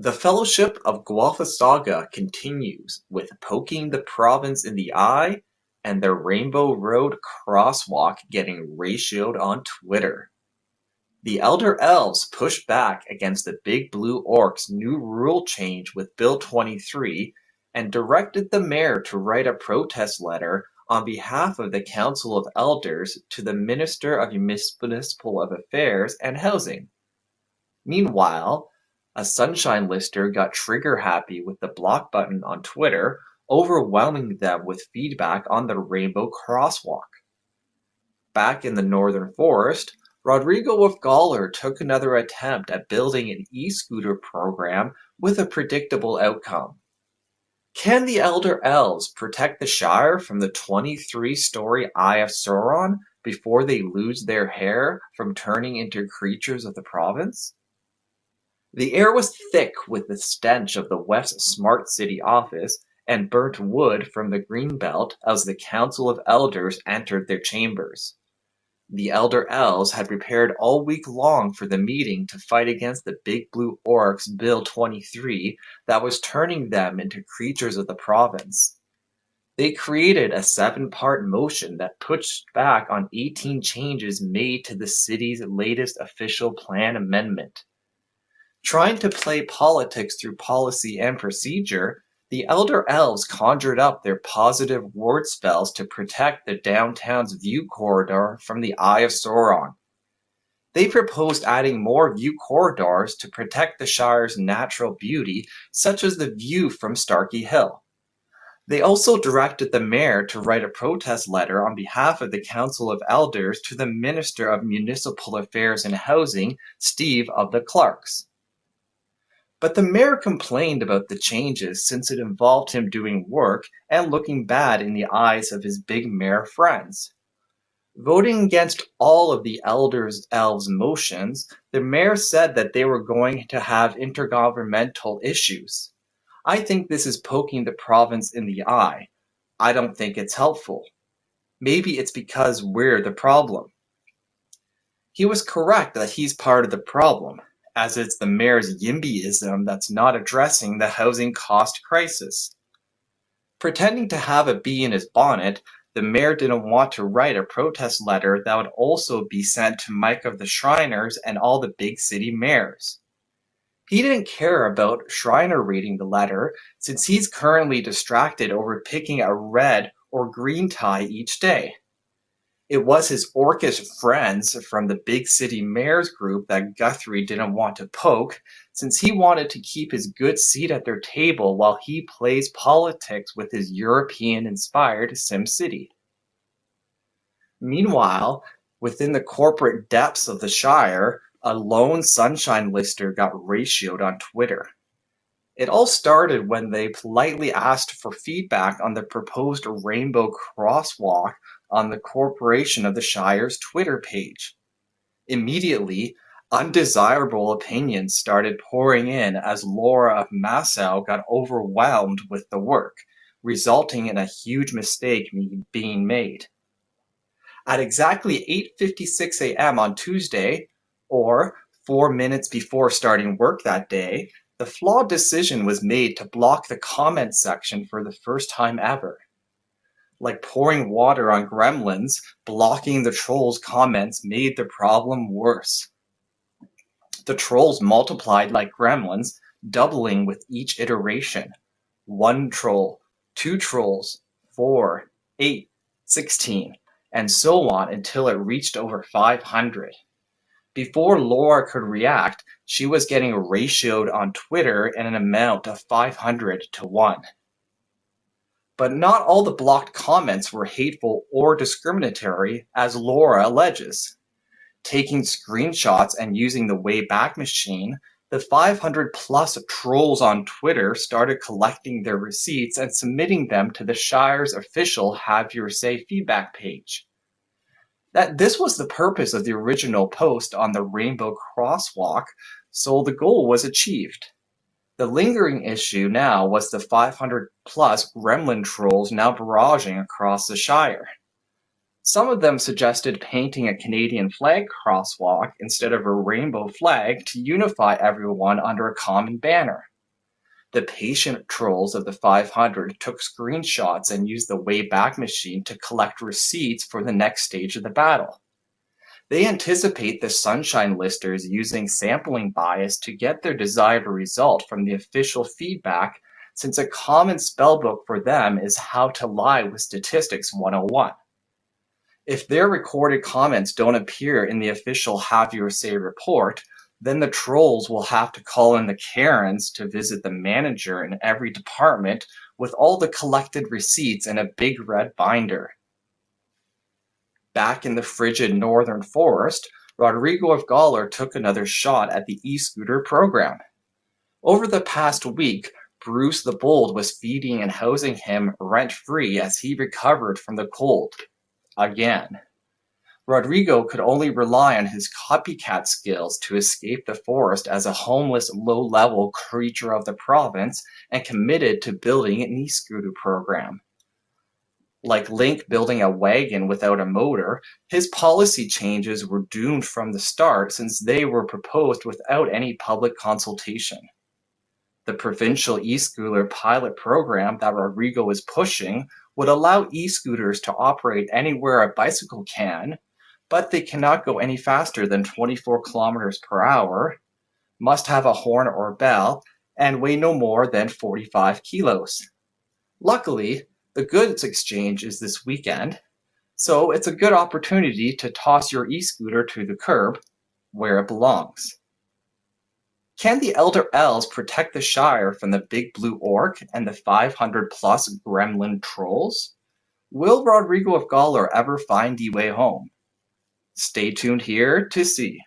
The Fellowship of Guelphissauga continues, with poking the province in the eye and their Rainbow Road crosswalk getting ratioed on Twitter. The Elder Elves pushed back against the Big Blue Orc's new rule change with Bill 23 and directed the mayor to write a protest letter on behalf of the Council of Elders to the Minister of Municipal Affairs and Housing. Meanwhile, a Sunshine Lister got trigger-happy with the block button on Twitter, overwhelming them with feedback on the Rainbow Crosswalk. Back in the Northern Forest, Rodrigo of Gawler took another attempt at building an eScooter program with a predictable outcome. Can the Elder Elves protect the Shire from the 23-story Eye of Sauron before they lose their hair from turning into creatures of the province? The air was thick with the stench of the West Smart City office and burnt wood from the Greenbelt as the Council of Elders entered their chambers. The Elder Elves had prepared all week long for the meeting to fight against the Big Blue Orc's Bill 23 that was turning them into creatures of the province. They created a 7-part motion that pushed back on 18 changes made to the city's latest official plan amendment. Trying to play politics through policy and procedure, the Elder Elves conjured up their positive word spells to protect the downtown's view corridor from the Eye of Sauron. They proposed adding more view corridors to protect the Shire's natural beauty, such as the view from Starkey Hill. They also directed the mayor to write a protest letter on behalf of the Council of Elders to the Minister of Municipal Affairs and Housing, Steve of the Clarks. But the mayor complained about the changes since it involved him doing work and looking bad in the eyes of his big mayor friends. Voting against all of the Elves' motions, the mayor said that they were going to have intergovernmental issues. I think this is poking the province in the eye. I don't think it's helpful. Maybe it's because we're the problem. He was correct that he's part of the problem, as it's the mayor's YIMBYism that's not addressing the housing cost crisis. Pretending to have a bee in his bonnet, the mayor didn't want to write a protest letter that would also be sent to Mike of the Shriners and all the big city mayors. He didn't care about Shriner reading the letter, since he's currently distracted over picking a red or green tie each day. It was his orcish friends from the big city mayors group that Guthrie didn't want to poke, since he wanted to keep his good seat at their table while he plays politics with his European-inspired SimCity. Meanwhile, within the corporate depths of the Shire, a lone Sunshine Lister got ratioed on Twitter. It all started when they politely asked for feedback on the proposed Rainbow Crosswalk on the Corporation of the Shire's Twitter page. Immediately, undesirable opinions started pouring in as Laura of Massau got overwhelmed with the work, resulting in a huge mistake being made. At exactly 8:56 a.m. on Tuesday, or 4 minutes before starting work that day, the flawed decision was made to block the comment section for the first time ever. Like pouring water on gremlins, blocking the trolls' comments made the problem worse. The trolls multiplied like gremlins, doubling with each iteration. 1 troll, 2 trolls, 4, 8, 16, and so on until it reached over 500. Before Laura could react, she was getting ratioed on Twitter in an amount of 500 to 1. But not all the blocked comments were hateful or discriminatory, as Laura alleges. Taking screenshots and using the Wayback Machine, the 500-plus trolls on Twitter started collecting their receipts and submitting them to the Shire's official Have Your Say feedback page. This was the purpose of the original post on the Rainbow Crosswalk, so the goal was achieved. The lingering issue now was the 500-plus gremlin trolls now barraging across the Shire. Some of them suggested painting a Canadian flag crosswalk instead of a rainbow flag to unify everyone under a common banner. The patient trolls of the 500 took screenshots and used the Wayback Machine to collect receipts for the next stage of the battle. They anticipate the Sunshine listers using sampling bias to get their desired result from the official feedback, since a common spellbook for them is How to Lie with Statistics 101. If their recorded comments don't appear in the official Have Your Say report, then the trolls will have to call in the Karens to visit the manager in every department with all the collected receipts in a big red binder. Back in the frigid northern forest, Rodrigo of Galler took another shot at the eScooter program. Over the past week, Bruce the Bold was feeding and housing him rent-free as he recovered from the cold. Again. Rodrigo could only rely on his copycat skills to escape the forest as a homeless, low-level creature of the province and committed to building an eScooter program. Like Link building a wagon without a motor, his policy changes were doomed from the start since they were proposed without any public consultation. The provincial eScooter pilot program that Rodrigo is pushing would allow e-scooters to operate anywhere a bicycle can, but they cannot go any faster than 24 kilometers per hour, must have a horn or bell, and weigh no more than 45 kilos. Luckily, the goods exchange is this weekend, so it's a good opportunity to toss your e-scooter to the curb, where it belongs. Can the Elder Elves protect the Shire from the Big Blue Orc and the 500-plus gremlin trolls? Will Rodrigo of Galler ever find the way home? Stay tuned here to see.